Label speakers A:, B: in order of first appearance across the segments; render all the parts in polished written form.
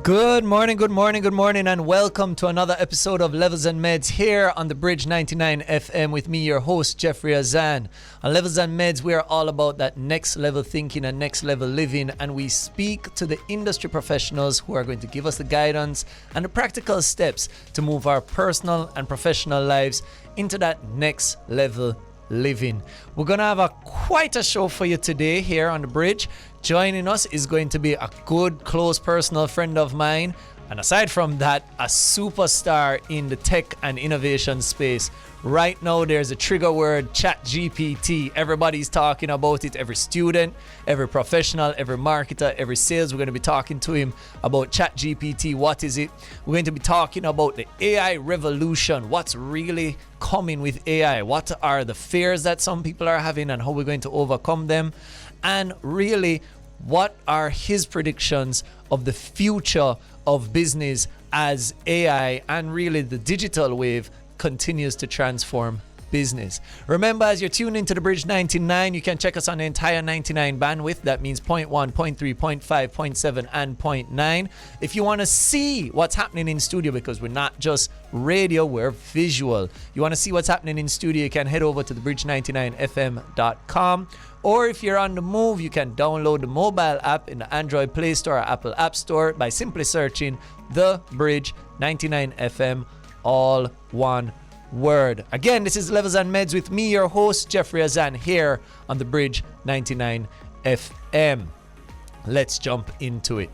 A: Good morning, good morning, good morning, and welcome to another episode of Levels and Medz here on the Bridge 99 FM with me, your host, Jeffrey Azan. On Levels and Medz, we are all about that next level thinking and next level living, and we speak to the industry professionals who are going to give us the guidance and the practical steps to move our personal and professional lives into that next level living. We're going to have quite a show for you today here on the Bridge. Joining us is going to be a good, close personal friend of mine. And aside from that, a superstar in the tech and innovation space. Right now, there's a trigger word, Chat GPT. Everybody's talking about it. Every student, every professional, every marketer, every sales. We're going to be talking to him about Chat GPT. What is it? We're going to be talking about the AI revolution. What's really coming with AI? What are the fears that some people are having and how we're going to overcome them? And really, what are his predictions of the future of business as AI and really the digital wave continues to transform business? Remember, as you're tuned into the Bridge 99, you can check us on the entire 99 bandwidth. That means 0.1, 0.3, 0.5, 0.7, and 0.9. If you want to see what's happening in studio, because we're not just radio, we're visual. You want to see what's happening in studio, you can head over to thebridge99fm.com. Or if you're on the move, you can download the mobile app in the Android Play Store or Apple App Store by simply searching The Bridge 99 FM, all one word. Again, this is Levels and Medz with me, your host, Jeffrey Azan, here on The Bridge 99 FM. Let's jump into it.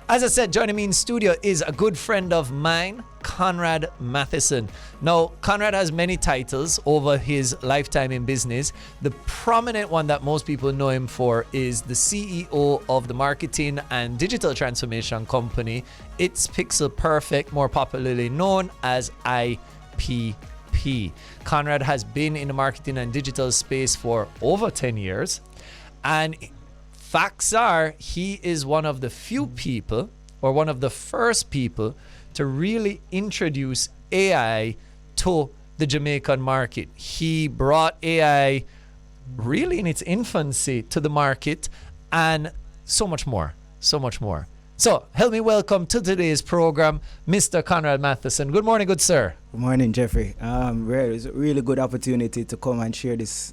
A: As I said, joining me in studio is a good friend of mine, Conrad Mathison. Now, Conrad has many titles over his lifetime in business. The prominent one that most people know him for is the CEO of the marketing and digital transformation company, It's Pixel Perfect, more popularly known as IPP. Conrad has been in the marketing and digital space for over 10 years. And facts are, he is one of the few people, or one of the first people, to really introduce AI to the Jamaican market. He brought AI really in its infancy to the market, and so much more. So, help me welcome to today's program, Mr. Conrad Mathison. Good morning, good sir.
B: Good morning, Jeffrey. It's a really good opportunity to come and share this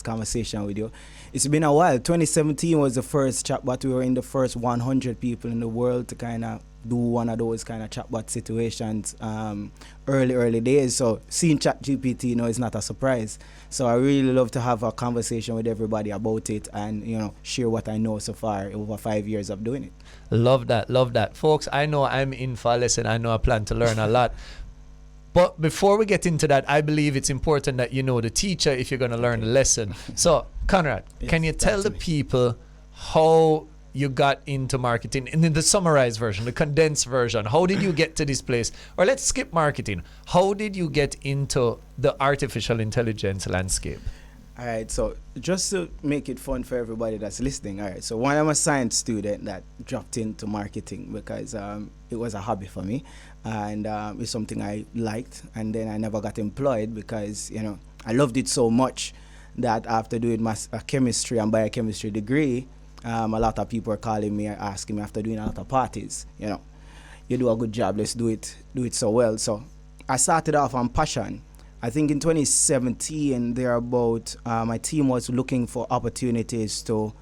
B: conversation with you. It's been a while. 2017 was the first chatbot. We were in the first 100 people in the world to kind of do one of those kind of chatbot situations early days. So seeing Chat GPT, is not a surprise. So I really love to have a conversation with everybody about it and, share what I know so far over 5 years of doing it.
A: Love that. Folks, I know I'm in for a lesson. I know I plan to learn a lot. But before we get into that, I believe it's important that you know the teacher if you're going to learn the lesson. So, Conrad, can you tell the people how you got into marketing in the summarized version, the condensed version? How did you get to this place? Or let's skip marketing. How did you get into the artificial intelligence landscape?
B: All right, so just to make it fun for everybody that's listening, all right, so I'm a science student that dropped into marketing because it was a hobby for me, and it's something I liked, and then I never got employed because, I loved it so much that after doing my chemistry and biochemistry degree, a lot of people are calling me, asking me after doing a lot of parties, you do a good job, let's do it so well. So I started off on passion. I think in 2017, my team was looking for opportunities to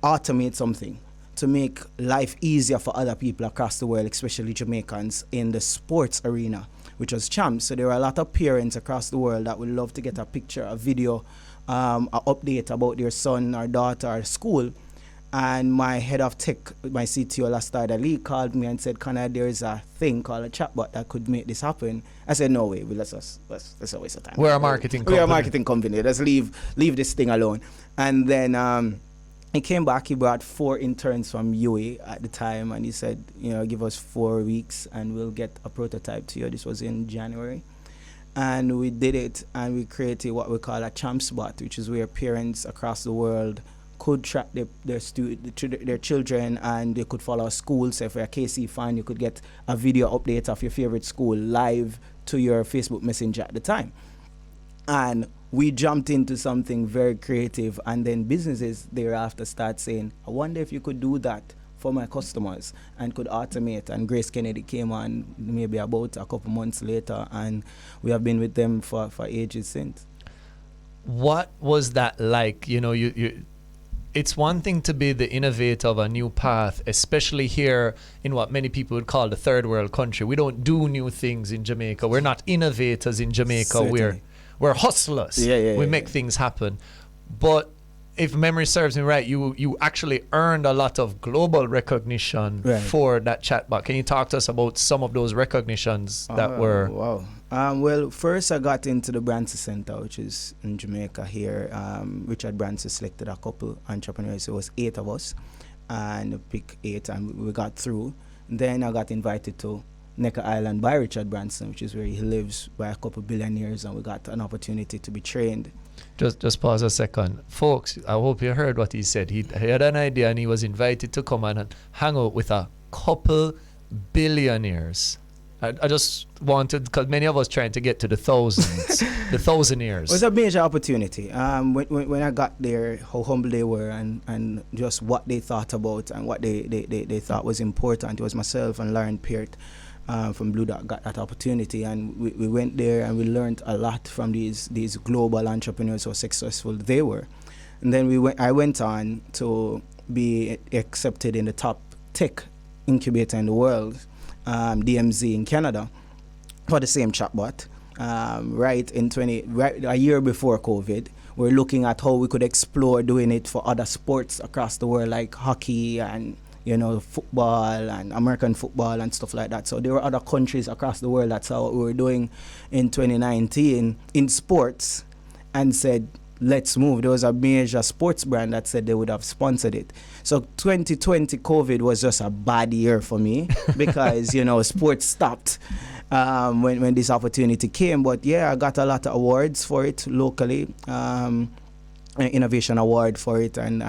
B: automate something, to make life easier for other people across the world, especially Jamaicans, in the sports arena, which was champs. So there were a lot of parents across the world that would love to get a picture, a video, an update about their son or daughter or school. And my head of tech, my CTO, Lastard Ali, called me and said, Conrad, there's a thing called a chatbot that could make this happen. I said, no way, let's a waste of time.
A: We're a marketing company.
B: We're a marketing company. Let's leave this thing alone. And then he came back. He brought 4 interns from UA at the time, and he said, give us 4 weeks and we'll get a prototype to you. This was in January. And we did it, and we created what we call a champs bot, which is where parents across the world could track their children, and they could follow schools. So if you're a KC fan, you could get a video update of your favorite school live to your Facebook Messenger at the time. And we jumped into something very creative, and then businesses thereafter start saying, I wonder if you could do that for my customers and could automate. And Grace Kennedy came on maybe about a couple months later, and we have been with them for ages since.
A: What was that like? You know, you it's one thing to be the innovator of a new path, especially here in what many people would call the third world country. We don't do new things in Jamaica. We're not innovators in Jamaica.
B: Certainly.
A: We're hustlers. We make things happen. But if memory serves me right, you actually earned a lot of global recognition for that chatbot. Can you talk to us about some of those recognitions that were?
B: Wow. Well, first I got into the Branson Center, which is in Jamaica here. Richard Branson selected a couple entrepreneurs. It was 8 of us, and pick 8, and we got through. Then I got invited to Necker Island by Richard Branson, which is where he lives, by a couple billionaires, and we got an opportunity to be trained.
A: Just pause a second. Folks, I hope you heard what he said. He had an idea and he was invited to come and hang out with a couple billionaires. I just wanted, because many of us trying to get to the thousands, the thousandaires.
B: It was a major opportunity. When I got there, how humble they were, and just what they thought about and what they thought was important. It was myself and Lauren Peart from Blue Dot got that opportunity, and we went there and we learned a lot from these global entrepreneurs, how successful they were. And then I went on to be accepted in the top tech incubator in the world, DMZ in Canada, for the same chatbot. A year before COVID, we're looking at how we could explore doing it for other sports across the world, like hockey and football and American football and stuff like that. So there were other countries across the world. That's how we were doing in 2019 in sports, and said, let's move. There was a major sports brand that said they would have sponsored it. So 2020 COVID was just a bad year for me because, sports stopped when this opportunity came. But yeah, I got a lot of awards for it locally. Innovation award for it, and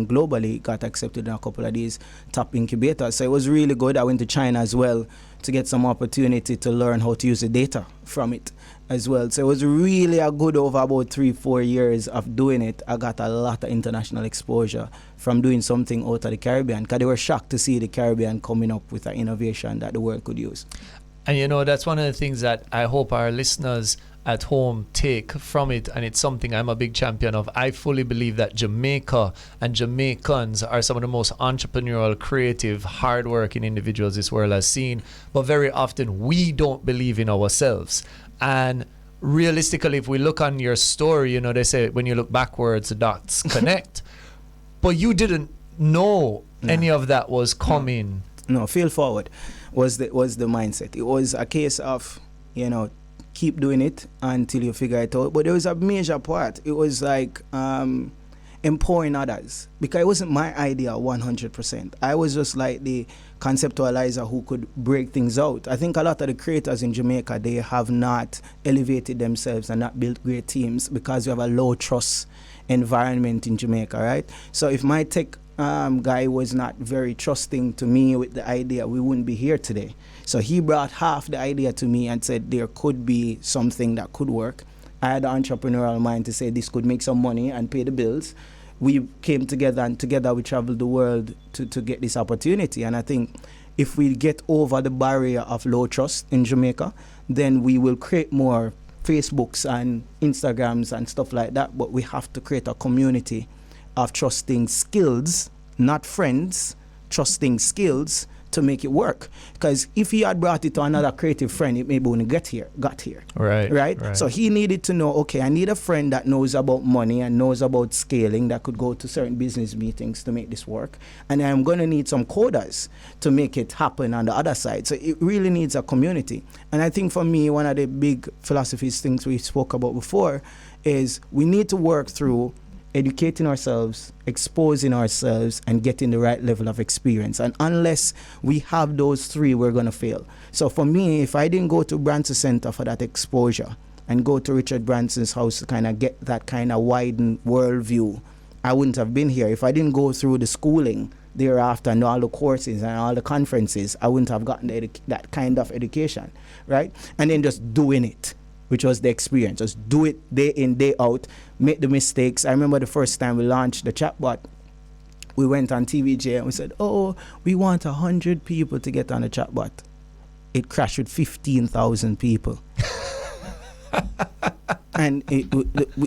B: globally got accepted in a couple of these top incubators. So it was really good. I went to China as well to get some opportunity to learn how to use the data from it as well. So it was really a good over about 3-4 years of doing it. I got a lot of international exposure from doing something out of the Caribbean, because they were shocked to see the Caribbean coming up with an innovation that the world could use.
A: And that's one of the things that I hope our listeners at home take from it, and it's something I'm a big champion of. I fully believe that Jamaica and Jamaicans are some of the most entrepreneurial, creative, hardworking individuals this world has seen, but very often we don't believe in ourselves. And realistically, if we look on your story, they say when you look backwards the dots connect, but you didn't know any of that was coming.
B: No, feel forward was the mindset. It was a case of keep doing it until you figure it out. But there was a major part. It was like empowering others, because it wasn't my idea 100%. I was just like the conceptualizer who could break things out. I think a lot of the creators in Jamaica, they have not elevated themselves and not built great teams because we have a low trust environment in Jamaica, right? So if my tech guy was not very trusting to me with the idea, we wouldn't be here today. So he brought half the idea to me and said there could be something that could work. I had an entrepreneurial mind to say this could make some money and pay the bills. We came together, and together we traveled the world to get this opportunity. And I think if we get over the barrier of low trust in Jamaica, then we will create more Facebooks and Instagrams and stuff like that. But we have to create a community of trusting skills, not friends, trusting skills to make it work. Because if he had brought it to another creative friend, it maybe wouldn't got here. Right? So he needed to know, okay, I need a friend that knows about money and knows about scaling, that could go to certain business meetings to make this work. And I'm going to need some coders to make it happen on the other side. So it really needs a community. And I think for me, one of the big philosophies, things we spoke about before, is we need to work through educating ourselves, exposing ourselves, and getting the right level of experience. And unless we have those three, we're going to fail. So for me, if I didn't go to Branson Center for that exposure and go to Richard Branson's house to kind of get that kind of widened worldview, I wouldn't have been here. If I didn't go through the schooling thereafter and all the courses and all the conferences, I wouldn't have gotten that kind of education, right? And then just doing it, which was the experience. Just do it day in, day out, make the mistakes. I remember the first time we launched the chatbot, we went on TVJ and we said, oh, we want 100 people to get on a chatbot. It crashed with 15,000 people. And it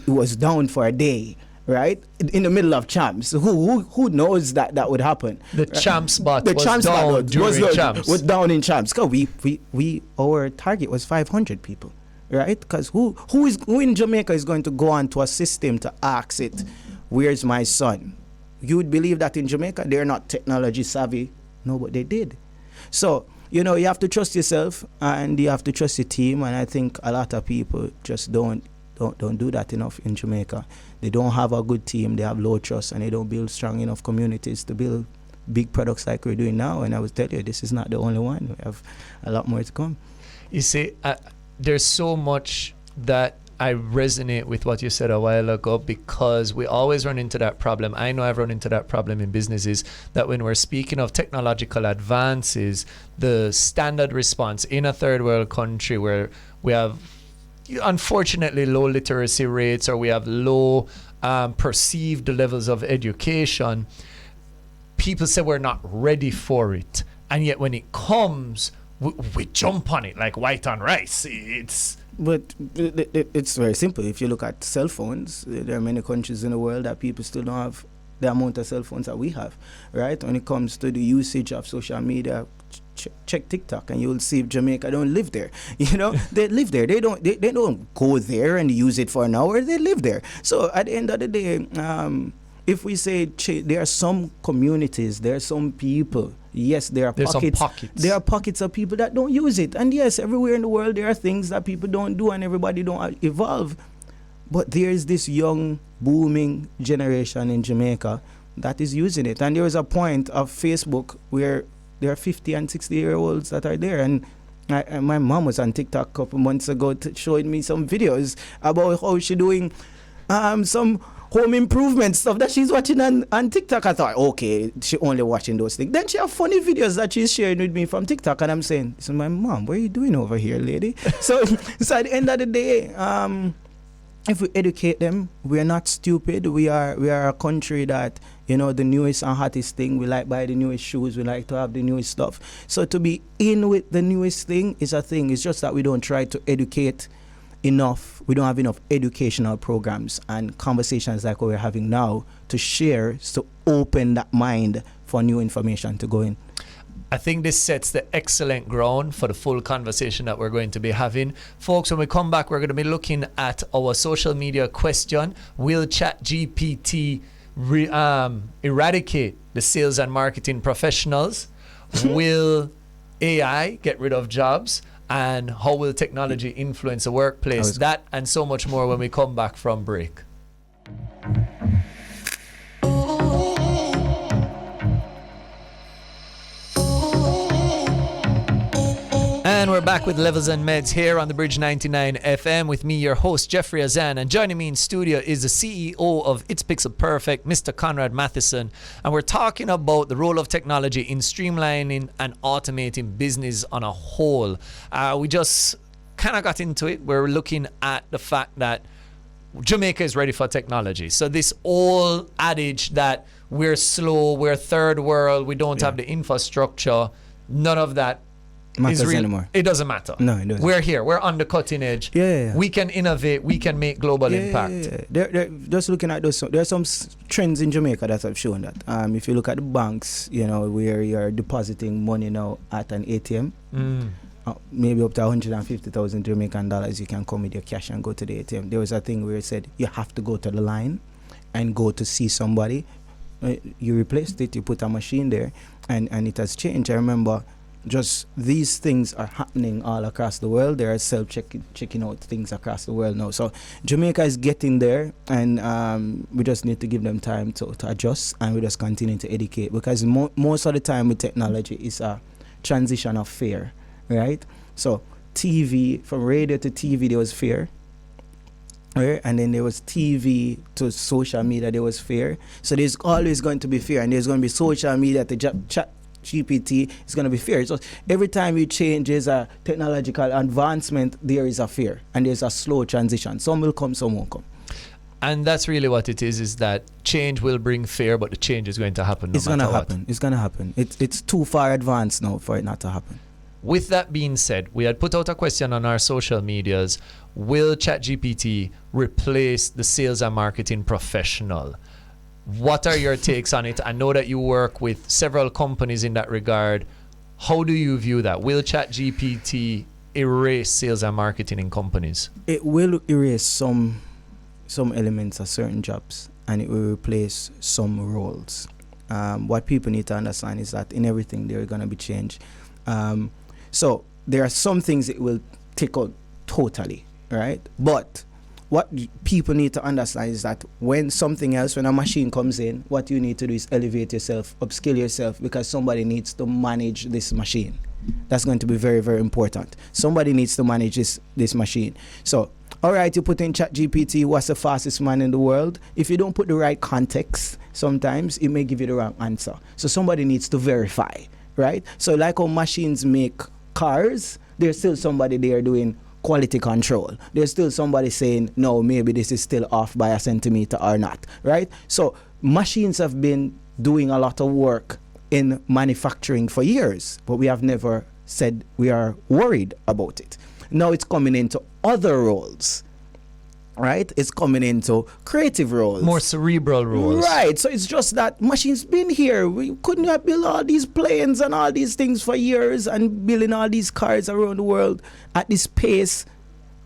B: was down for a day, right? In the middle of champs. Who knows that would happen?
A: The
B: right?
A: champs bot
B: the
A: was
B: champs
A: down
B: bot
A: during champs.
B: Was down in champs. Cause we our target was 500 people, right? Because who in Jamaica is going to go onto a system to ask it, where's my son? You would believe that in Jamaica they're not technology savvy. No, but they did. So, you know, you have to trust yourself and you have to trust your team. And I think a lot of people just don't do that enough in Jamaica. They don't have a good team. They have low trust and they don't build strong enough communities to build big products like we're doing now. And I will tell you, this is not the only one. We have a lot more to come.
A: You see, there's so much that I resonate with what you said a while ago, because we always run into that problem. I know I've run into that problem in businesses, that when we're speaking of technological advances, the standard response in a third world country where we have unfortunately low literacy rates, or we have low perceived levels of education, people say we're not ready for it. And yet when it comes, we jump on it like white on rice.
B: But it's very simple. If you look at cell phones, there are many countries in the world that people still don't have the amount of cell phones that we have, right? When it comes to the usage of social media, check TikTok and you'll see if Jamaica don't live there. You know, they live there. They don't go there and use it for an hour. They live there. So at the end of the day, if we say there are some communities, there are some people. Yes, there are pockets. There are pockets of people that don't use it. And yes, everywhere in the world there are things that people don't do and everybody don't evolve. But there is this young, booming generation in Jamaica that is using it. And there is a point of Facebook where there are 50 and 60-year-olds that are there. And my mom was on TikTok a couple months ago showing me some videos about how she's doing some home improvement stuff that she's watching on TikTok. I thought, okay, she only watching those things. Then she have funny videos that she's sharing with me from TikTok, and I'm saying, "So my mom, what are you doing over here, lady?" so at the end of the day, if we educate them, we are not stupid. We are a country that, you know, the newest and hottest thing. We like buy the newest shoes. We like to have the newest stuff. So to be in with the newest thing is a thing. It's just that we don't try to educate enough. We don't have enough educational programs and conversations like what we're having now to share, to open that mind for new information to go in.
A: I think this sets the excellent ground for the full conversation that we're going to be having. Folks, when we come back, we're going to be looking at our social media question. Will Chat GPT eradicate the sales and marketing professionals? Will AI get rid of jobs? And how will technology influence the workplace? That and so much more when we come back from break. And we're back with Levels and Meds here on the Bridge 99 FM with me, your host, Jeffrey Azan. And joining me in studio is the CEO of It's Pixel Perfect, Mr. Conrad Mathison. And we're talking about the role of technology in streamlining and automating business on a whole. We just kind of got into it. We're looking at the fact that Jamaica is ready for technology. So this old adage that we're slow, we're third world, we don't have the infrastructure, none of that
B: matters anymore.
A: It doesn't matter.
B: No, it doesn't.
A: We're here. We're on the cutting edge.
B: Yeah.
A: We can innovate. We can make global impact.
B: They're just looking at those. There are some trends in Jamaica that have shown that. If you look at the banks, you know, where you're depositing money now at an ATM, maybe up to 150,000 Jamaican dollars, you can come with your cash and go to the ATM. There was a thing where it said you have to go to the line and go to see somebody. You replaced it. You put a machine there, and it has changed. I remember. Just these things are happening all across the world. There are checking out things across the world now. So Jamaica is getting there, and we just need to give them time to adjust, and we just continue to educate, because most of the time with technology is a transition of fear, right? So TV, from radio to TV, there was fear. Right? And then there was TV to social media, there was fear. So there's always going to be fear, and there's going to be social media to Chat GPT is going to be fear. So every time you change, there's a technological advancement, there is a fear, and there's a slow transition. Some will come, some won't come.
A: And that's really what it is that change will bring fear, but the change is going to happen no
B: It's
A: matter
B: gonna
A: what.
B: happen. It's gonna happen. It's too far advanced now for it not to happen.
A: With that being said, we had put out a question on our social medias. Will Chat GPT replace the sales and marketing professional? What are your takes on it? I know that you work with several companies in that regard. How do you view that? Will Chat GPT erase sales and marketing in companies?
B: It will erase some elements of certain jobs, and it will replace some roles. What people need to understand is that in everything there are going to be change. So there are some things it will take out totally, right? But what people need to understand is that when a machine comes in, what you need to do is elevate yourself, upskill yourself, because somebody needs to manage this machine. That's going to be very, very important. Somebody needs to manage this machine. So, all right, you put in Chat GPT, what's the fastest man in the world? If you don't put the right context, sometimes it may give you the wrong answer. So somebody needs to verify, right? So like how machines make cars, there's still somebody there doing quality control. There's still somebody saying, no, maybe this is still off by a centimeter or not, right? So machines have been doing a lot of work in manufacturing for years, but we have never said we are worried about it. Now it's coming into other roles, right? It's coming into creative roles.
A: More cerebral roles.
B: Right. So it's just that machines been here. We couldn't have built all these planes and all these things for years and building all these cars around the world at this pace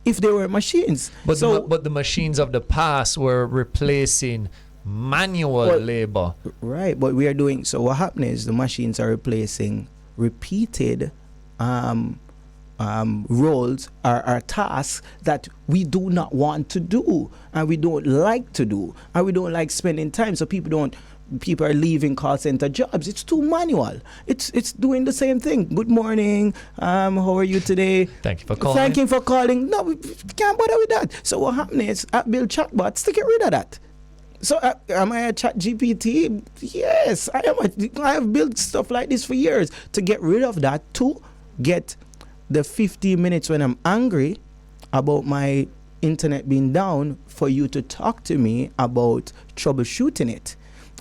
B: if they were machines.
A: But the machines of the past were replacing manual labor.
B: Right. But we are doing, so what happened is the machines are replacing repeated roles are tasks that we do not want to do and we don't like to do and we don't like spending time. So people are leaving call center jobs. It's too manual. It's doing the same thing. Good morning. How are you today?
A: Thank you for calling.
B: Thank you for calling. No, we can't bother with that. So what happened is I build chatbots to get rid of that. So am I a Chat GPT? Yes, I am. I have built stuff like this for years to get rid of that, to get the 15 minutes when I'm angry about my internet being down for you to talk to me about troubleshooting it,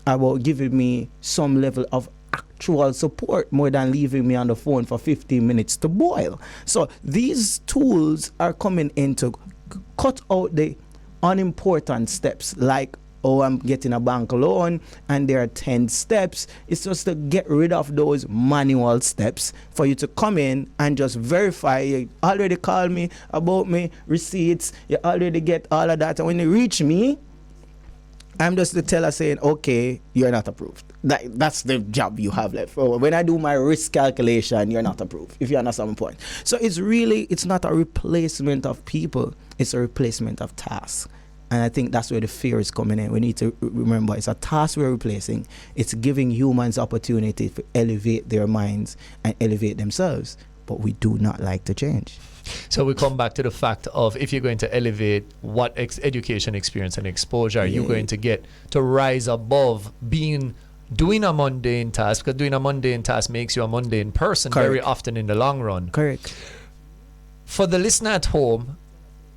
B: about giving me some level of actual support more than leaving me on the phone for 15 minutes to boil. So these tools are coming in to cut out the unimportant steps, like, oh, I'm getting a bank loan and there are 10 steps. It's just to get rid of those manual steps for you to come in and just verify. You already called me about me receipts. You already get all of that. And when you reach me, I'm just the teller saying, okay, you're not approved. That's the job you have left. When I do my risk calculation, you're not approved, if you understand my point. So it's not a replacement of people. It's a replacement of tasks. And I think that's where the fear is coming in. We need to remember it's a task we're replacing. It's giving humans opportunity to elevate their minds and elevate themselves. But we do not like to change.
A: So we come back to the fact of, if you're going to elevate what education experience and exposure are you going to get to rise above doing a mundane task, because doing a mundane task makes you a mundane person. Correct. Very often in the long run.
B: Correct.
A: For the listener at home,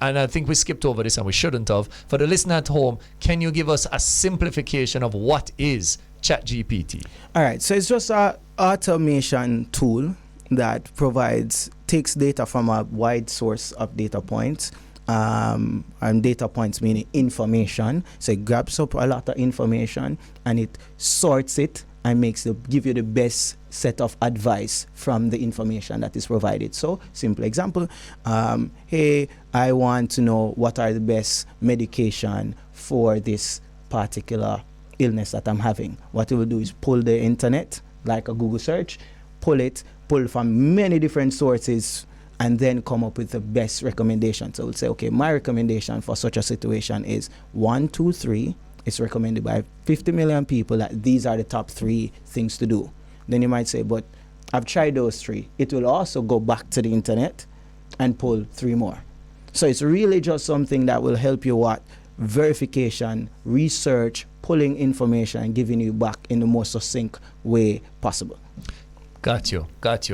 A: and I think we skipped over this and we shouldn't have. For the listener at home, can you give us a simplification of what is Chat GPT?
B: All right. So it's just an automation tool that takes data from a wide source of data points. And data points meaning information. So it grabs up a lot of information and it sorts it and give you the best set of advice from the information that is provided. So, simple example, hey, I want to know what are the best medication for this particular illness that I'm having. What it will do is pull the internet, like a Google search, pull from many different sources, and then come up with the best recommendation. So it will say, okay, my recommendation for such a situation is 1, 2, 3. It's recommended by 50 million people that these are the top 3 things to do. Then you might say, but I've tried those 3. It will also go back to the internet and pull 3 more. So it's really just something that will help you verification, research, pulling information, and giving you back in the most succinct way possible.
A: Got you.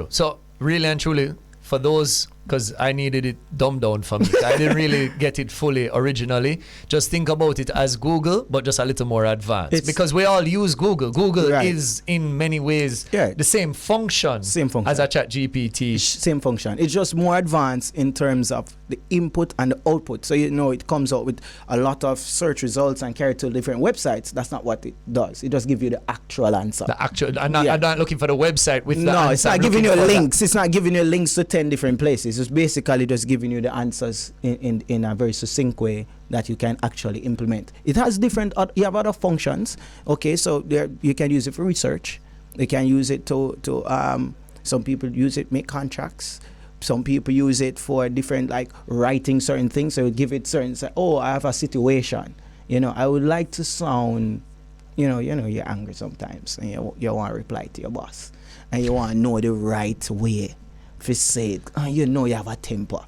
A: So really and truly, for those because I needed it dumbed down for me. I didn't really get it fully originally. Just think about it as Google, but just a little more advanced. Because we all use Google. Google is in many ways the same function as a Chat GPT.
B: Same function. It's just more advanced in terms of the input and the output. So it comes out with a lot of search results and carry to different websites. That's not what it does. It just gives you the actual answer.
A: I'm not looking for the website with the answer.
B: No, it's not giving you links. It's not giving you links to 10 different places. It's basically just giving you the answers in a very succinct way that you can actually implement. It has you have other functions. Okay, so you can use it for research. You can use it to some people use it make contracts. Some people use it for different, like writing certain things. So give it certain, say, oh, I have a situation. I would like to sound, you're angry sometimes, and you want to reply to your boss, and you want to know the right way to say it. And you have a temper.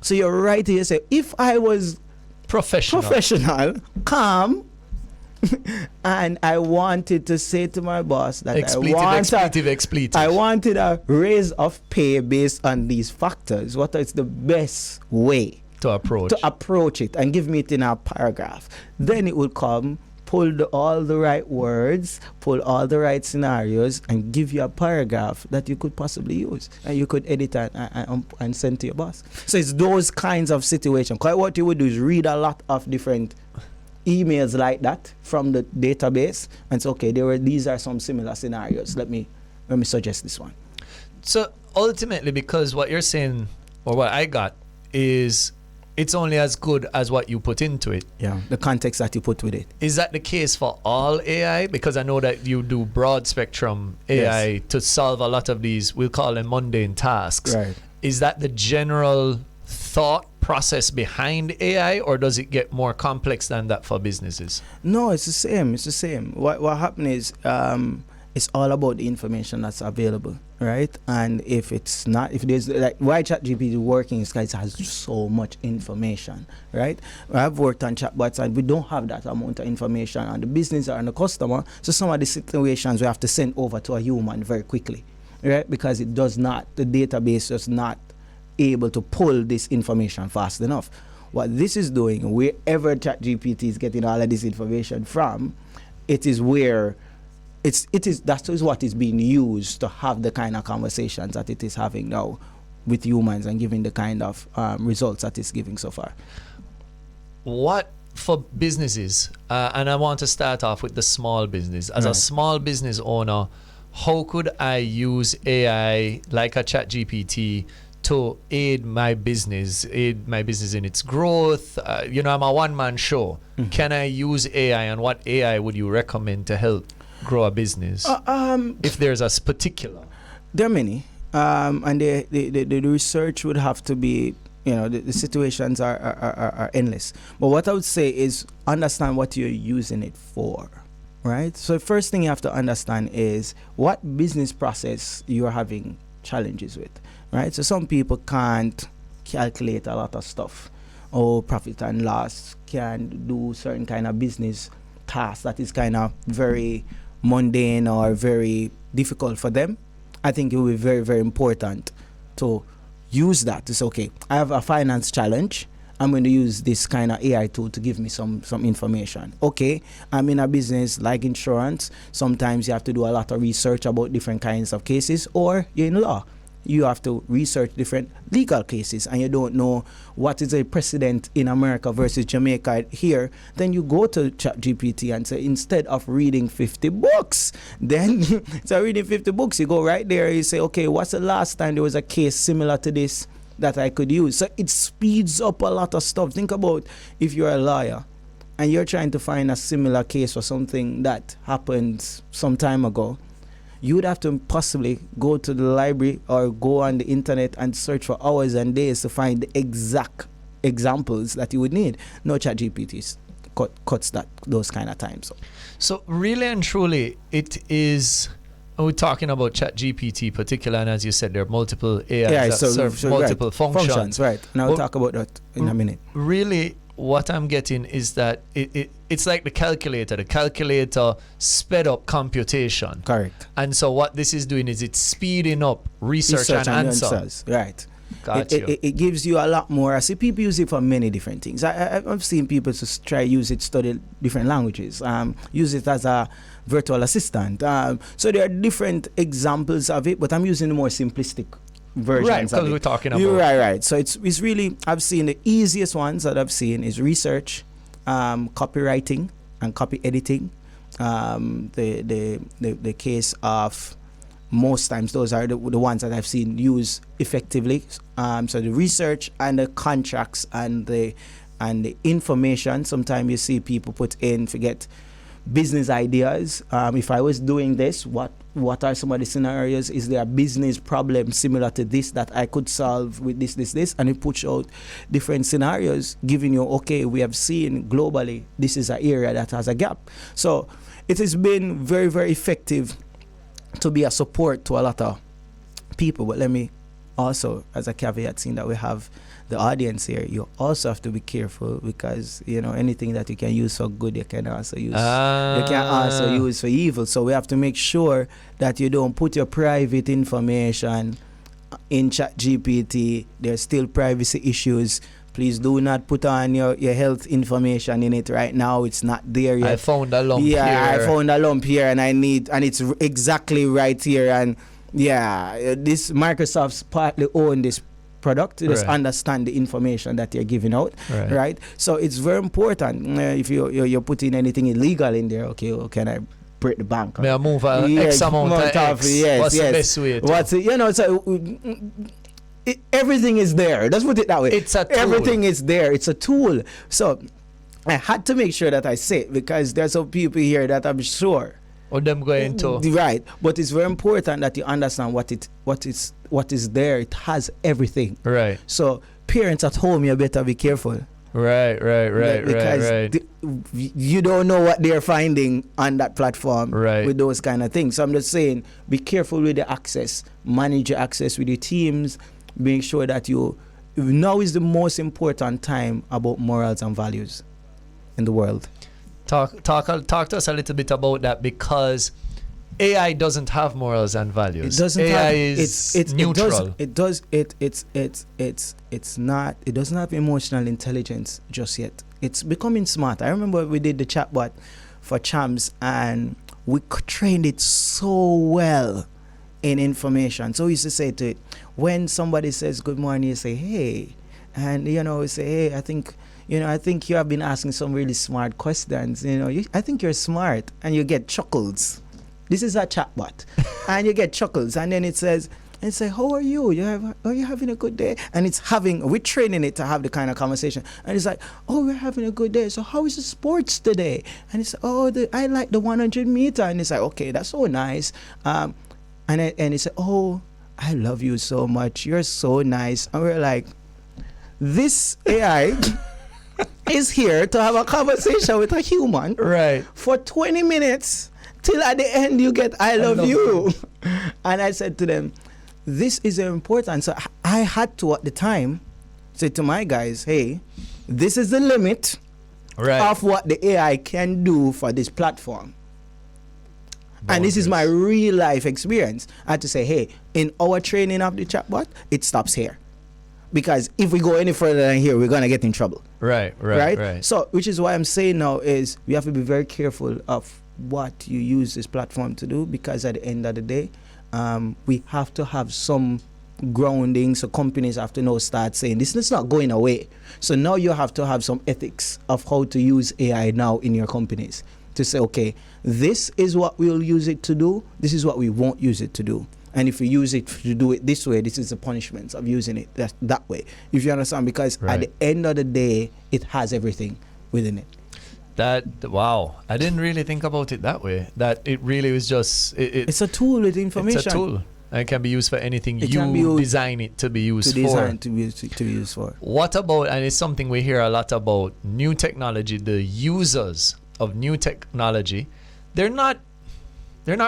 B: So you're right here, you say, if I was professional, calm, and I wanted to say to my boss that I wanted a raise of pay based on these factors. What is the best way
A: to approach
B: it and give me it in a paragraph? Then it will come, pull all the right words, pull all the right scenarios, and give you a paragraph that you could possibly use, and you could edit and send to your boss. So it's those kinds of situations. Quite what you would do is read a lot of different emails like that from the database and say, okay, these are some similar scenarios. Let me suggest this one.
A: So ultimately, because what you're saying, or what I got, is it's only as good as what you put into it.
B: Yeah, the context that you put with it.
A: Is that the case for all AI? Because I know that you do broad spectrum AI to solve a lot of these, we'll call them mundane tasks.
B: Right.
A: Is that the general thought process behind AI, or does it get more complex than that for businesses?
B: No, it's the same. What happened is it's all about the information that's available, right? And if there's like why Chat GPT working is because it has so much information, right? I've worked on chatbots and we don't have that amount of information on the business or on the customer. So some of the situations we have to send over to a human very quickly, right? Because the database does not able to pull this information fast enough. What this is doing, wherever Chat GPT is getting all of this information from, that is what is being used to have the kind of conversations that it is having now with humans and giving the kind of results that it's giving so far.
A: What for businesses, and I want to start off with the small business. As a small business owner, how could I use AI like a Chat GPT to aid my business in its growth? I'm a one-man show. Mm-hmm. Can I use AI, and what AI would you recommend to help grow a business? If there's a particular.
B: There are many. And the research would have to be, the situations are endless. But what I would say is understand what you're using it for, right? So the first thing you have to understand is what business process you're having challenges with. Right, so some people can't calculate a lot of stuff, or profit and loss, can do certain kind of business tasks that is kind of very mundane or very difficult for them. I think it will be very, very important to use that to say, okay, I have a finance challenge. I'm going to use this kind of AI tool to give me some information. Okay, I'm in a business like insurance. Sometimes you have to do a lot of research about different kinds of cases, or you're in law. You have to research different legal cases and you don't know what is a precedent in America versus Jamaica here, then you go to Chat GPT and say, instead of reading 50 books, then so reading 50 books, you go right there, you say, okay, what's the last time there was a case similar to this that I could use? So it speeds up a lot of stuff. Think about if you're a lawyer and you're trying to find a similar case for something that happened some time ago. You would have to possibly go to the library or go on the internet and search for hours and days to find the exact examples that you would need. No, Chat GPT cuts those kind of times.
A: So really and truly, it is. We're talking about Chat GPT particular, and as you said, there are multiple AIs that serve multiple functions.
B: Right. And I'll talk about that in a minute.
A: Really, what I'm getting is that it's like the calculator. The calculator sped up computation.
B: Correct.
A: And so what this is doing is it's speeding up research and answers.
B: Right. It gives you a lot more. I see people use it for many different things. I've seen people just try use it, study different languages, use it as a virtual assistant. So there are different examples of it, but I'm using the more simplistic versions
A: Right,
B: of
A: because
B: it.
A: we're talking about.
B: You're right. So it's really, I've seen the easiest ones that I've seen is research, copywriting, and copy editing. The case of most times those are the ones that I've seen use effectively. So the research and the contracts and the information. Sometimes you see people put in, forget business ideas. If I was doing this, what are some of the scenarios? Is there a business problem similar to this that I could solve with this? And it puts out different scenarios, giving you, okay, we have seen globally, this is an area that has a gap. So it has been very, very effective to be a support to a lot of people. But let me also, as a caveat, seeing that we have the audience here, you also have to be careful, because anything that you can use for good, you can also use for evil. So we have to make sure that you don't put your private information in Chat GPT. There's still privacy issues. Please do not put on your health information in it right now. It's not there yet.
A: I found a lump here.
B: Yeah, I found a lump here, and it's exactly right here. And this Microsoft's partly own this product to just understand the information that you're giving out, right? So it's very important. If you're putting anything illegal in there, okay, well, can I break the bank?
A: May I move X amount of X?
B: Yes,
A: What's the best way to?
B: Everything is there. Let's put it that way.
A: It's a tool.
B: Everything is there. It's a tool. So I had to make sure that I say it, because there's some people here that I'm sure
A: them going to
B: right, but it's very important that you understand what is there. It has everything.
A: Right.
B: So parents at home, you better be careful.
A: Right.
B: Because you don't know what they're finding on that platform with those kind of things. So I'm just saying, be careful with the access. Manage your access with your teams. Make sure that now is the most important time about morals and values in the world.
A: Talk to us a little bit about that, because AI doesn't have morals and values.
B: It doesn't
A: AI
B: have,
A: is neutral.
B: It doesn't have emotional intelligence just yet. It's becoming smart. I remember we did the chatbot for Chams, and we trained it so well in information. So we used to say to it, when somebody says good morning, you say hey, and we say hey, I think you have been asking some really smart questions. I think you're smart, and you get chuckles. This is a chatbot, and you get chuckles, and then it says, how are you? Are you having a good day? And we're training it to have the kind of conversation, and it's like, oh, we're having a good day. So how is the sports today? And it's I like the 100 meter, and it's like, okay, that's so nice. And it's like, oh, I love you so much. You're so nice. And we're like, this AI is here to have a conversation with a human for 20 minutes till at the end you get I love you. And I said to them, this is important. So I had to, at the time, say to my guys, hey, this is the limit of what the AI can do for this platform. And this is my real life experience. I had to say, hey, in our training of the chatbot, it stops here. Because if we go any further than here, we're going to get in trouble. Right. So, which is why I'm saying now is we have to be very careful of what you use this platform to do, because at the end of the day, we have to have some grounding. So companies have to now start saying this is not going away. So now you have to have some ethics of how to use AI now in your companies, to say, okay, this is what we'll use it to do. This is what we won't use it to do. And if you use it to do it this way, this is the punishment of using it that way. If you understand, because at the end of the day, it has everything within it.
A: Wow. I didn't really think about it that way. That it really was just...
B: it's a tool with information.
A: It's a tool. And it can be used for anything you design it to be used for.
B: To be used for.
A: What about, and it's something we hear a lot about, new technology, the users of new technology, they're not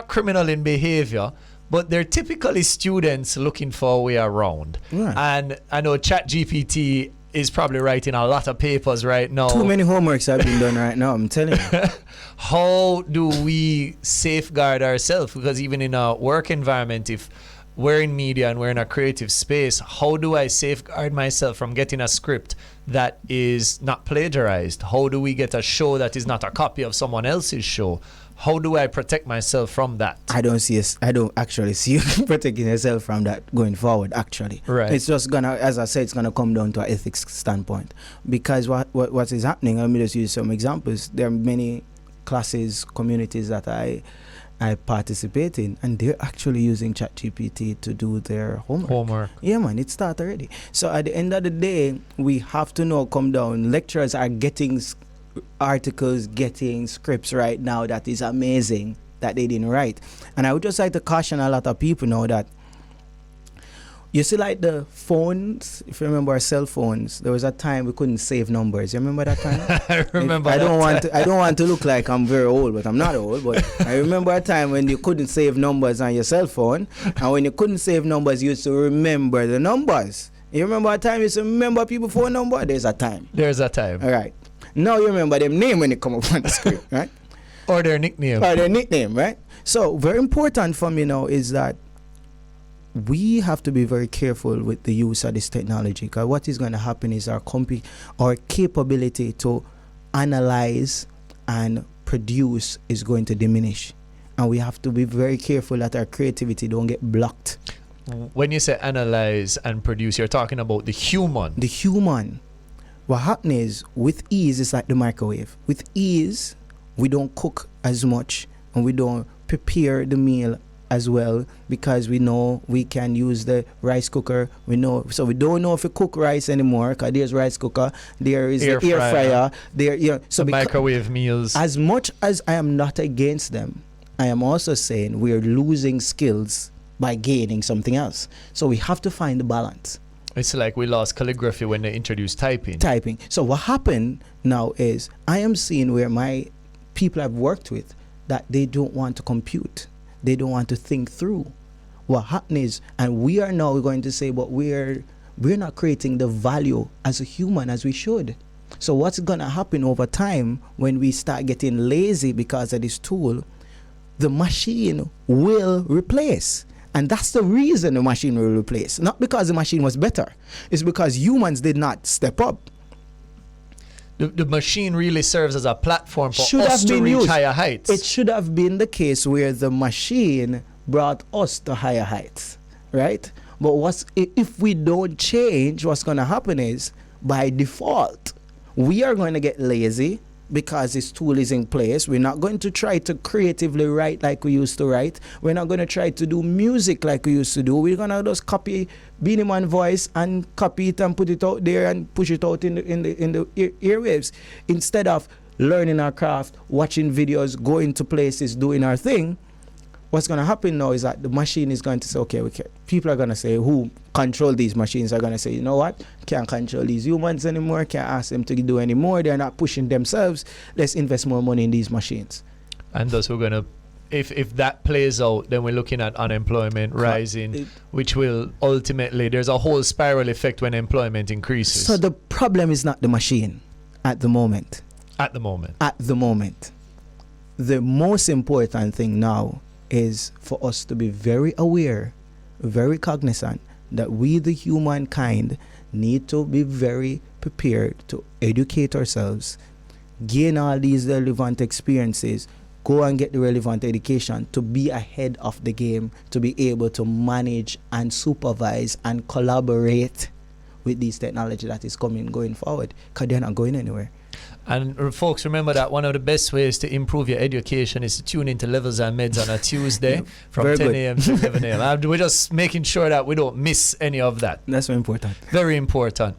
A: criminal in behavior, but they're typically students looking for a way around. And I know Chat GPT is probably writing a lot of papers right now.
B: Too many homeworks have been done right now, I'm telling you.
A: How do we safeguard ourselves? Because even in a work environment, if we're in media and we're in a creative space. How do I safeguard myself from getting a script that is not plagiarized? How do we get a show that is not a copy of someone else's show? How do I protect myself from that?
B: I don't actually see you protecting yourself from that going forward, actually.
A: Right.
B: It's just gonna, as I said, it's gonna come down to an ethics standpoint. Because what is happening, let me just use some examples. There are many classes, communities that I participate in, and they're actually using Chat GPT to do their homework. Yeah, man, it started already. So at the end of the day, we have to now come down. Lecturers are getting articles, getting scripts right now that is amazing that they didn't write. And I would just like to caution a lot of people now that you see, like the phones, if you remember our cell phones, there was a time we couldn't save numbers. You remember that time?
A: I remember.
B: I don't want to look like I'm very old, but I'm not old. But I remember a time when you couldn't save numbers on your cell phone, and when you couldn't save numbers, you used to remember the numbers. You remember a time you used to remember people's phone number? There's a time. All right. Now you remember them name when they come up on the screen, right?
A: Or their nickname.
B: Right? So very important for me now is that we have to be very careful with the use of this technology, because what is going to happen is our capability to analyze and produce is going to diminish, and we have to be very careful that our creativity don't get blocked.
A: When you say analyze and produce, you're talking about the human. What happens is, with ease, it's like the microwave. With ease, we don't cook as much and we don't prepare the meal as well, because we know we can use the rice cooker. We don't know if we cook rice anymore, because there's rice cooker, there is the air fryer, so the microwave meals.
B: As much as I am not against them, I am also saying we are losing skills by gaining something else. So we have to find the balance.
A: It's like we lost calligraphy when they introduced typing.
B: So what happened now is, I am seeing where my people I've worked with, that they don't want to compute. They don't want to think through. What happened is, and we are now going to say, but we're not creating the value as a human as we should. So what's going to happen over time when we start getting lazy because of this tool? The machine will replace. And that's the reason the machine will replace. Not because the machine was better. It's because humans did not step up.
A: The machine really serves as a platform for us to reach higher heights.
B: It should have been the case where the machine brought us to higher heights, right? But if we don't change, what's going to happen is, by default, we are going to get lazy because this tool is in place. We're not going to try to creatively write like we used to write. We're not going to try to do music like we used to do. We're going to just copy Beanie Man voice and copy it and put it out there and push it out in the airwaves, instead of learning our craft, watching videos, going to places, doing our thing. What's going to happen now is that the machine is going to say, okay, people are going to say, who control these machines are going to say, you know what, can't control these humans anymore, can't ask them to do any more, they're not pushing themselves, let's invest more money in these machines.
A: And thus we're going to, if that plays out, then we're looking at unemployment rising, which will ultimately, there's a whole spiral effect when employment increases.
B: So the problem is not the machine at the moment. The most important thing now is for us to be very aware, very cognizant that we, the humankind, need to be very prepared to educate ourselves, gain all these relevant experiences, go and get the relevant education to be ahead of the game, to be able to manage and supervise and collaborate with these technology that is going forward, because they're not going anywhere.
A: And folks, remember that one of the best ways to improve your education is to tune into Levels and Medz on a Tuesday from 10 a.m. to 11 a.m. We're just making sure that we don't miss any of that.
B: That's very important.
A: Very important.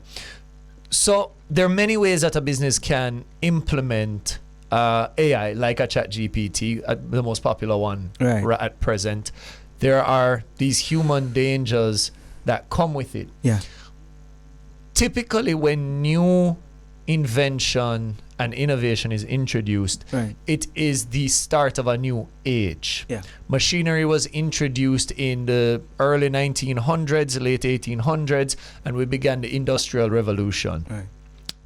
A: So there are many ways that a business can implement AI, like a Chat GPT, the most popular one at present. There are these human dangers that come with it.
B: Yeah.
A: Typically, when new invention and innovation is introduced, it is the start of a new age.
B: Yeah.
A: Machinery was introduced in the early 1900s, late 1800s, and we began the Industrial Revolution.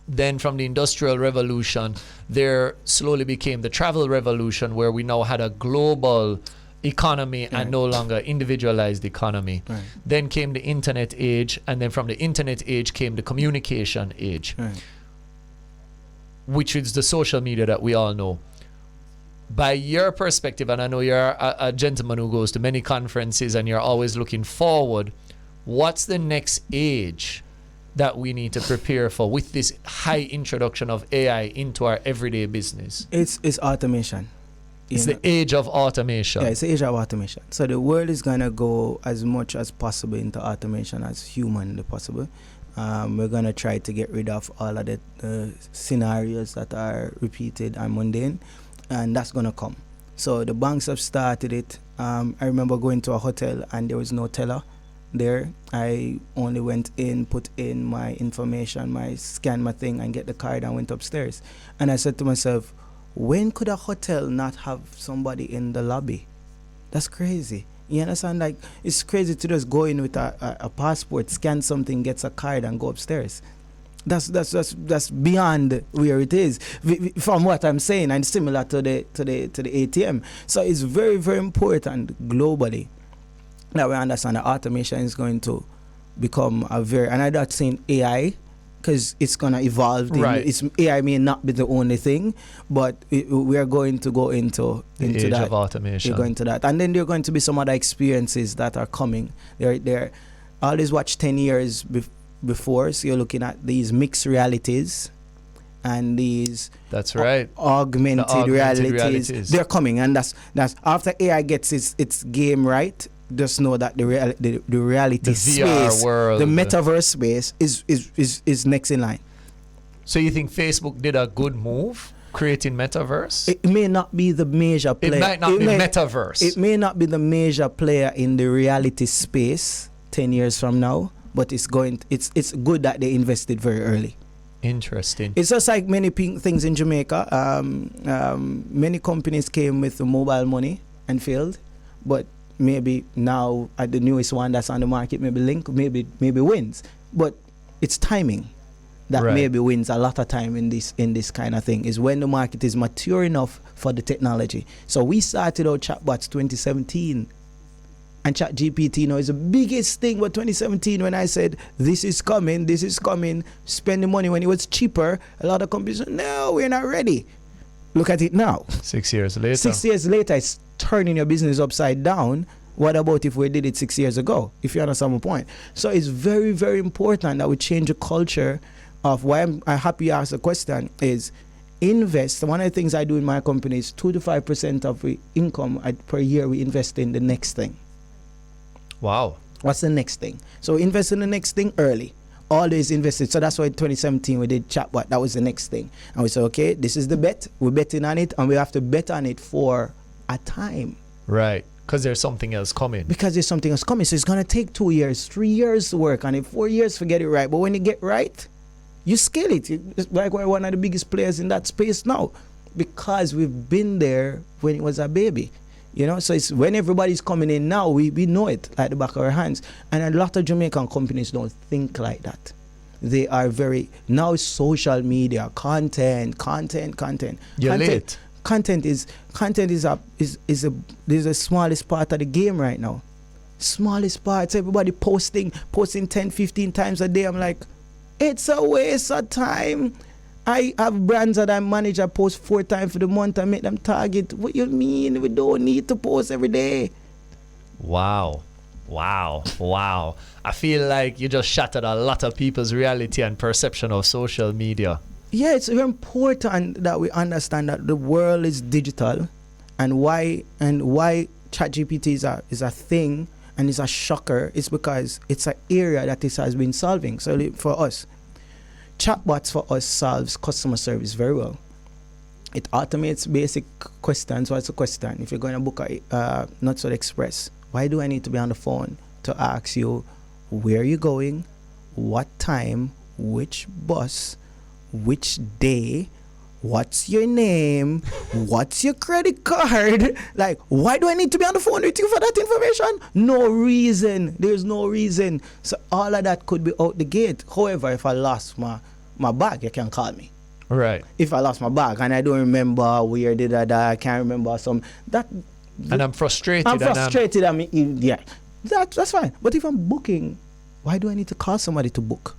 A: Then from the Industrial Revolution, there slowly became the Travel Revolution, where we now had a global economy and no longer individualized economy.
B: Right.
A: Then came the internet age, and then from the internet age came the communication age,
B: Right.
A: which is the social media that we all know. By your perspective, and I know you're a gentleman who goes to many conferences and you're always looking forward, what's the next age that we need to prepare for with this high introduction of AI into our everyday business?
B: It's automation.
A: It's the age of automation.
B: Yeah, it's the age of automation. So the world is gonna go as much as possible into automation as humanly possible. We're gonna try to get rid of all of the scenarios that are repeated and mundane, and that's gonna come. So the banks have started it. I remember going to a hotel and there was no teller there. I only went in, put in my information, scan my thing, and get the card and went upstairs. And I said to myself, when could a hotel not have somebody in the lobby? That's crazy. You understand? Like, it's crazy to just go in with a passport, scan something, gets a card, and go upstairs. That's beyond where it is from what I'm saying, and similar to the ATM. So it's very, very important globally that we understand that automation is going to become and I'm not saying AI, because it's going to evolve.
A: Right.
B: AI may not be the only thing, but we are going to go into
A: the age
B: that.
A: of automation.
B: We're going to that. And then there are going to be some other experiences that are coming. They're always watch 10 years before, so you're looking at these mixed realities and these
A: that's right
B: augmented realities. They're coming, and that's after AI gets its game right. Just know that the reality
A: the
B: space,
A: VR world,
B: the metaverse space is next in line.
A: So you think Facebook did a good move creating metaverse?
B: It may not be the major player.
A: It might not be metaverse.
B: It may not be the major player in the reality space 10 years from now, but it's good that they invested very early.
A: Interesting.
B: It's just like many things in Jamaica. Many companies came with the mobile money and failed, but maybe now at the newest one that's on the market, maybe Link, maybe wins. But it's timing that maybe wins a lot of time in this kind of thing, is when the market is mature enough for the technology. So we started our chatbots 2017, and Chat GPT now is the biggest thing. But 2017, when I said this is coming, spend the money when it was cheaper, a lot of companies said, no, we're not ready. Look at it now.
A: 6 years later.
B: 6 years later, it's turning your business upside down. What about if we did it 6 years ago? If you understand my point. So it's very, very important that we change the culture of why I'm happy you asked the question is invest. One of the things I do in my company is 2 to 5% of the income per year we invest in the next thing.
A: Wow.
B: What's the next thing? So invest in the next thing early. Always invested. So that's why in 2017 we did chatbot. That was the next thing. And we said, okay, this is the bet. We're betting on it, and we have to bet on it for a time.
A: Right. Because there's something else coming.
B: Because there's something else coming. So it's going to take 2 years, 3 years to work on it, 4 years to get it right. But when you get right, you scale it. It's like we're one of the biggest players in that space now, because we've been there when it was a baby. You know, so it's when everybody's coming in now, we know it like the back of our hands. And a lot of Jamaican companies don't think like that. They are very, now it's social media, content.
A: You're late.
B: Content is the smallest part of the game right now. Smallest parts, everybody posting 10, 15 times a day. I'm like, it's a waste of time. I have brands that I manage. I post 4 times for the month. I make them target. What you mean? We don't need to post every day.
A: Wow. I feel like you just shattered a lot of people's reality and perception of social media.
B: Yeah, it's very important that we understand that the world is digital, and why Chat GPT is a thing and is a shocker. It's because it's an area that this has been solving. So for us, chatbots for us solves customer service very well. It automates basic questions. What's the question? If you're going to book a Nuts Express, why do I need to be on the phone to ask you where you're going, what time, which bus, which day, what's your name, what's your credit card? Like, why do I need to be on the phone with you for that information? No reason. There's no reason. So all of that could be out the gate. However, if I lost my bag, you can call me.
A: Right.
B: If I lost my bag and I don't remember where did I can't remember some, that
A: And I'm frustrated.
B: I'm frustrated. I mean, yeah, that's fine. But if I'm booking, why do I need to call somebody to book?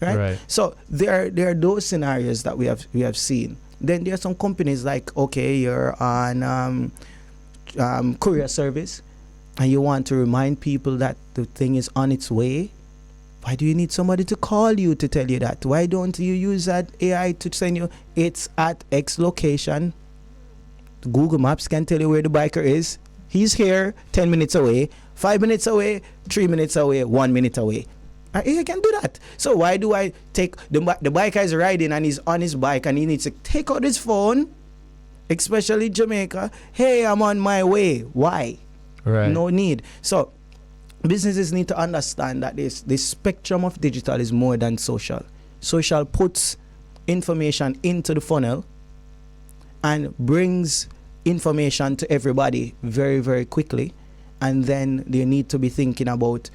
B: Right. So there are those scenarios that we have seen. Then there are some companies like, okay, you're on courier service, and you want to remind people that the thing is on its way. Why do you need somebody to call you to tell you that? Why don't you use that AI to send you, it's at X location? Google Maps can tell you where the biker is. He's here, 10 minutes away, 5 minutes away, 3 minutes away, 1 minute away. AI can do that. So why do I take, the biker is riding and he's on his bike and he needs to take out his phone, especially Jamaica. Hey, I'm on my way. Why?
A: Right.
B: No need. So businesses need to understand that this spectrum of digital is more than social. Social puts information into the funnel and brings information to everybody very, very quickly. And then they need to be thinking about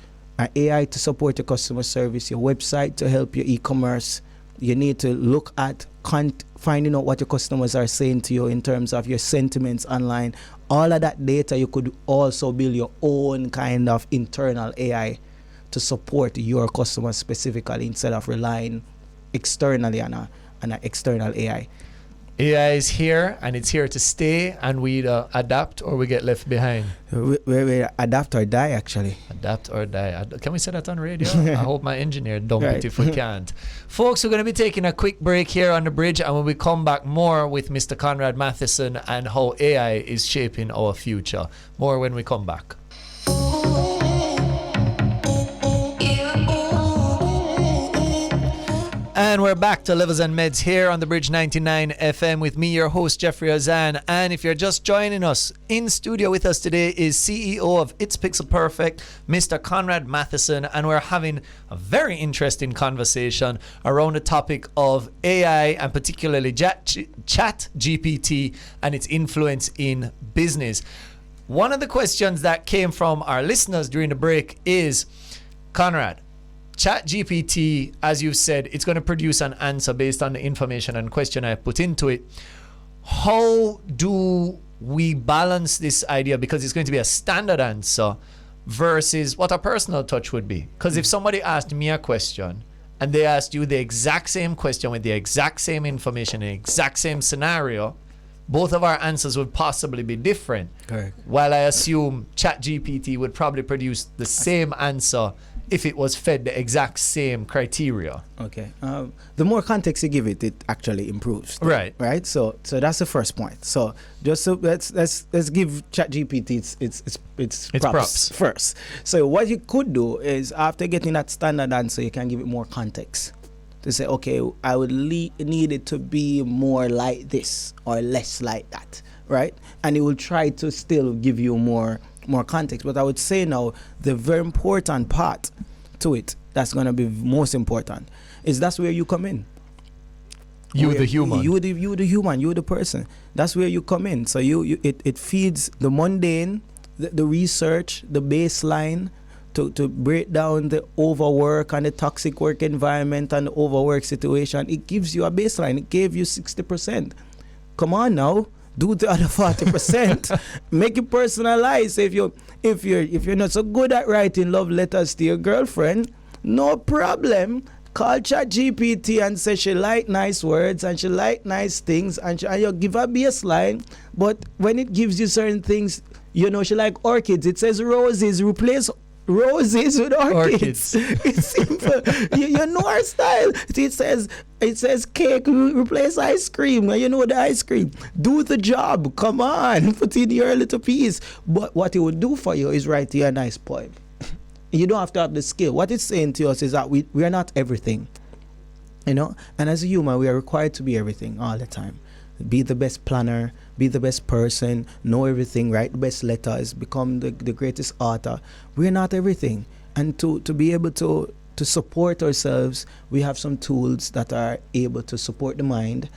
B: AI to support your customer service, your website to help your e-commerce. You need to look at finding out what your customers are saying to you in terms of your sentiments online. All of that data, you could also build your own kind of internal AI to support your customers specifically instead of relying externally on an external AI.
A: AI is here and it's here to stay, and we either adapt or we get left behind.
B: We adapt or die, actually.
A: Adapt or die. Can we say that on radio? I hope my engineer dump it if we can't. Folks, we're going to be taking a quick break here on the bridge, and when we come back, more with Mr. Conrad Mathison and how AI is shaping our future. More when we come back. And we're back to Levels and Meds here on the Bridge 99 FM with me, your host, Jeffrey Azan. And if you're just joining us, in studio with us today is CEO of It's Pixel Perfect, Mr. Conrad Mathison. And we're having a very interesting conversation around the topic of AI and particularly Chat GPT and its influence in business. One of the questions that came from our listeners during the break is, Conrad, Chat GPT, as you said, it's going to produce an answer based on the information and question I put into it. How do we balance this idea? Because it's going to be a standard answer versus what a personal touch would be. Because if somebody asked me a question and they asked you the exact same question with the exact same information, the exact same scenario, both of our answers would possibly be different.
B: Correct.
A: While I assume Chat GPT would probably produce the same answer if it was fed the exact same criteria. Okay.
B: The more context you give it, it actually improves.
A: Right.
B: Right. So that's the first point. So just let's give ChatGPT its props first. So what you could do is, after getting that standard answer, you can give it more context to say, okay, I would need it to be more like this or less like that. Right. And it will try to still give you more context. But I would say now the very important part to it that's going to be most important is that's where you come in.
A: You the human.
B: You the human. You the person. That's where you come in. So it feeds the mundane, the research, the baseline to break down the overwork and the toxic work environment and the overwork situation. It gives you a baseline. It gave you 60%. Come on now. Do the other 40%. Make it personalized. If you're not so good at writing love letters to your girlfriend, no problem. Call ChatGPT and say she like nice words and she like nice things, and you give her baseline. But when it gives you certain things, she like orchids. It says roses. Replace roses with orchids. It's simple. you know our style. It says cake, replace ice cream. You know the ice cream. Do the job. Come on, put in your little piece. But what it would do for you is write you a nice poem. You don't have to have the skill. What it's saying to us is that we are not everything. And as a human, we are required to be everything all the time. Be the best planner, be the best person, know everything, write the best letters, become the greatest author. We're not everything. And to be able to support ourselves, we have some tools that are able to support the mind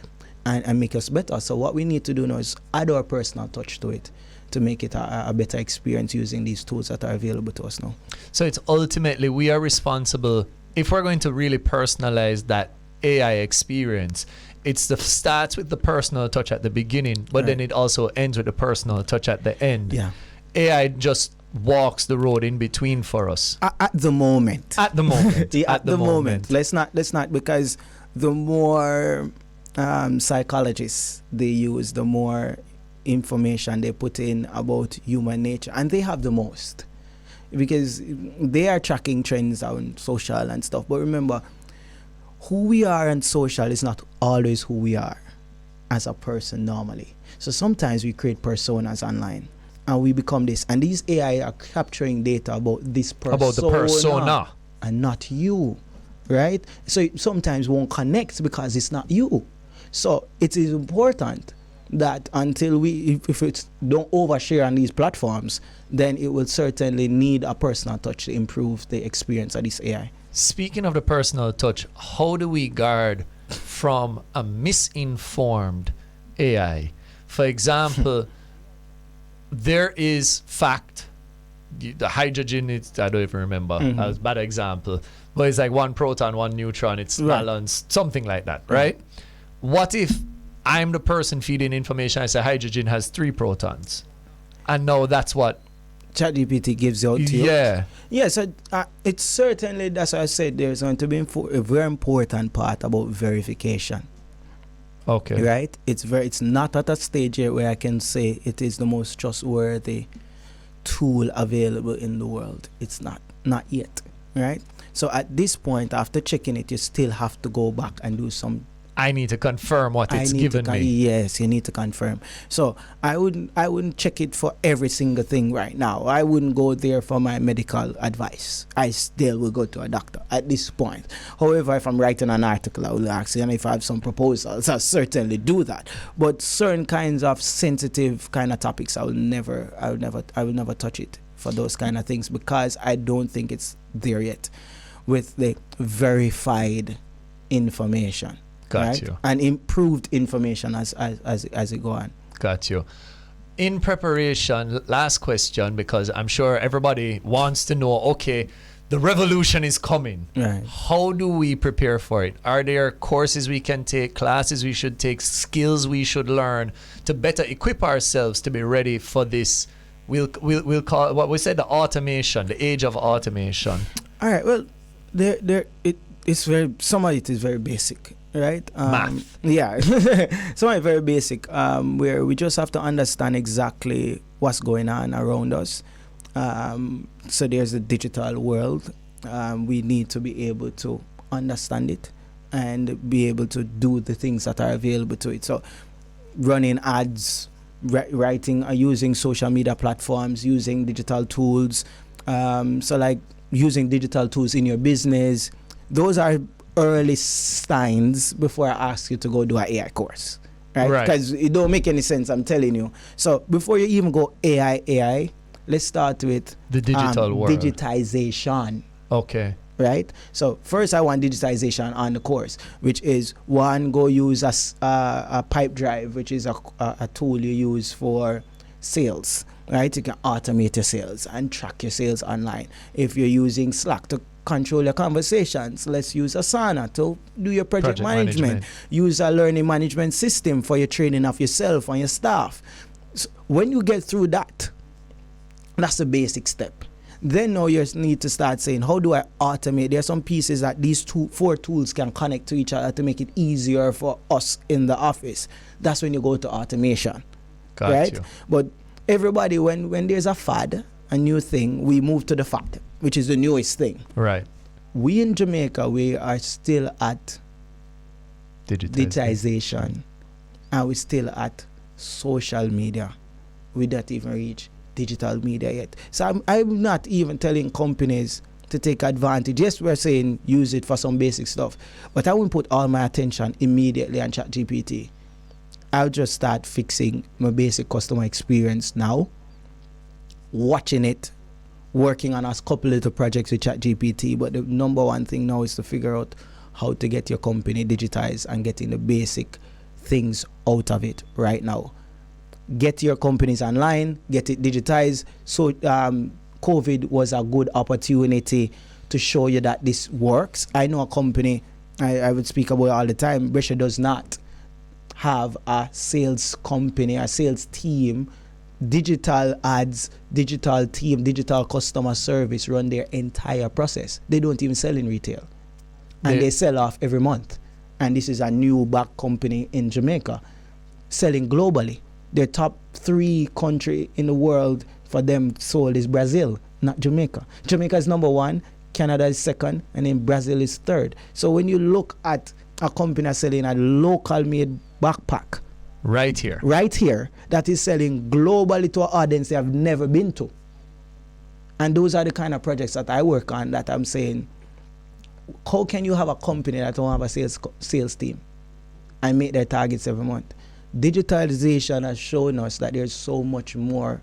B: and make us better. So what we need to do now is add our personal touch to it to make it a better experience using these tools that are available to us now.
A: So it's ultimately, we are responsible, if we're going to really personalize that AI experience, it's the starts with the personal touch at the beginning, but then it also ends with the personal touch at the end.
B: Yeah.
A: AI just walks the road in between for us.
B: At the moment.
A: At the moment.
B: Yeah, at the moment. Let's not because the more psychologists they use, the more information they put in about human nature, and they have the most because they are tracking trends on social and stuff. But remember, who we are on social is not always who we are as a person normally. So sometimes we create personas online and we become this, and these AI are capturing data about this persona,
A: about the persona,
B: and not you, right? So it sometimes won't connect because it's not you. So it is important that until we, if it's don't overshare on these platforms, then it will certainly need a personal touch to improve the experience of this AI.
A: Speaking of the personal touch, how do we guard from a misinformed AI? For example, there is fact, the hydrogen, I don't even remember, that was a bad example, but it's like one proton, one neutron, it's balanced, something like that, right? What if I'm the person feeding information, I say hydrogen has 3 protons, and now that's what
B: Chat GPT gives out to you. Yeah, so it's certainly, that's why I said there's going to be a very important part about verification.
A: Okay.
B: Right? It's not at a stage yet where I can say it is the most trustworthy tool available in the world. It's not yet. Right? So at this point, after checking it, you still have to go back and do some.
A: I need to confirm what it's given me.
B: Yes, you need to confirm. So I wouldn't check it for every single thing right now. I wouldn't go there for my medical advice. I still will go to a doctor at this point. However, if I'm writing an article, I will ask, and if I have some proposals, I'll certainly do that. But certain kinds of sensitive kind of topics, I will never touch it for those kind of things, because I don't think it's there yet with the verified information.
A: Got you.
B: And improved information as it go on.
A: Got you. In preparation, last question, because I'm sure everybody wants to know, okay, the revolution is coming.
B: Right.
A: How do we prepare for it? Are there courses we can take, classes we should take, skills we should learn to better equip ourselves to be ready for this? We'll call what we said, the automation, the age of automation.
B: All right. Well, it's very, some of it is very basic. Right?
A: Math.
B: Yeah. So very basic, where we just have to understand exactly what's going on around us. So there's a digital world. We need to be able to understand it and be able to do the things that are available to it. So running ads, writing, using social media platforms, using digital tools. So like using digital tools in your business. Those are early signs before I ask you to go do an AI course, right? Because it don't make any sense, I'm telling you. So before you even go AI, let's start with
A: the digital world.
B: Digitization.
A: Okay.
B: Right? So first I want digitization on the course, which is one, go use a pipe drive, which is a tool you use for sales, right? You can automate your sales and track your sales online. If you're using Slack to control your conversations, let's use Azan to do your project management. Use a learning management system for your training of yourself and your staff. So when you get through that, that's the basic step. Then now you need to start saying, how do I automate? There are some pieces that these 4 tools can connect to each other to make it easier for us in the office. That's when you go to automation.
A: Got
B: right?
A: you.
B: But everybody, when there's a fad, a new thing, we move to the fad, which is the newest thing.
A: Right.
B: We in Jamaica, we are still at digitization, and we're still at social media. We don't even reach digital media yet. So I'm not even telling companies to take advantage. Yes, we're saying use it for some basic stuff, but I won't put all my attention immediately on Chat GPT. I'll just start fixing my basic customer experience now, watching it, working on a couple little projects with Chat GPT. But the number one thing now is to figure out how to get your company digitized and getting the basic things out of it right now. Get your companies online, get it digitized. So COVID was a good opportunity to show you that this works. I know a company, I would speak about it all the time, Brescia does not, have a sales company, a sales team, digital ads, digital team, digital customer service run their entire process. They don't even sell in retail. And they sell off every month. And this is a new back company in Jamaica selling globally. The top 3 country in the world for them sold is Brazil, not Jamaica. Jamaica is number 1, Canada is 2nd, and then Brazil is 3rd. So when you look at a company selling a local made backpack
A: right here
B: that is selling globally to an audience they have never been to, and those are the kind of projects that I work on, that I'm saying, how can you have a company that don't have a sales team and meet their targets every month? Digitalization has shown us that there's so much more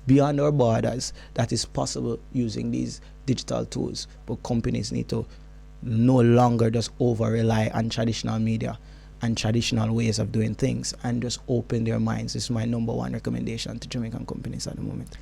B: beyond our borders that is possible using these digital tools, but companies need to no longer just over rely on traditional media and traditional ways of doing things, and just open their minds. This is my number 1 recommendation to Jamaican companies at the moment.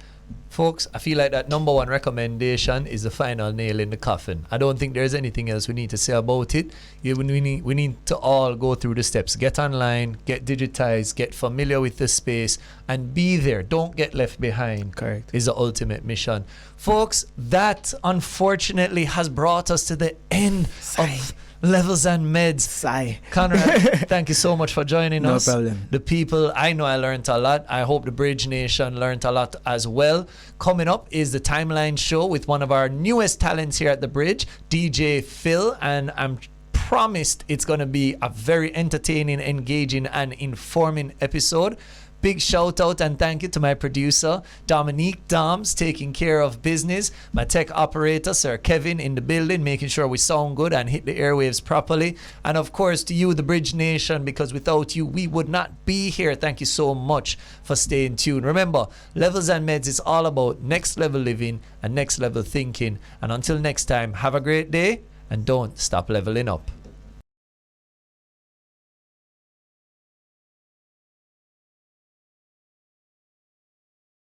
A: Folks, I feel like that number 1 recommendation is the final nail in the coffin. I don't think there's anything else we need to say about it. We need to all go through the steps. Get online, get digitized, get familiar with the space, and be there. Don't get left behind.
B: Correct.
A: Is the ultimate mission. Folks, that unfortunately has brought us to the end of Levels and Medz.
B: Sigh.
A: Conrad, thank you so much for joining us.
B: No problem.
A: The people, I know I learned a lot. I hope the Bridge Nation learned a lot as well. Coming up is the Timeline Show with one of our newest talents here at the Bridge, DJ Phil, and I'm promised it's going to be a very entertaining, engaging, and informing episode. Big shout out and thank you to my producer, Dominique Doms, taking care of business. My tech operator, Sir Kevin, in the building, making sure we sound good and hit the airwaves properly. And of course, to you, the Bridge Nation, because without you, we would not be here. Thank you so much for staying tuned. Remember, Levels and Medz is all about next level living and next level thinking. And until next time, have a great day and don't stop leveling up.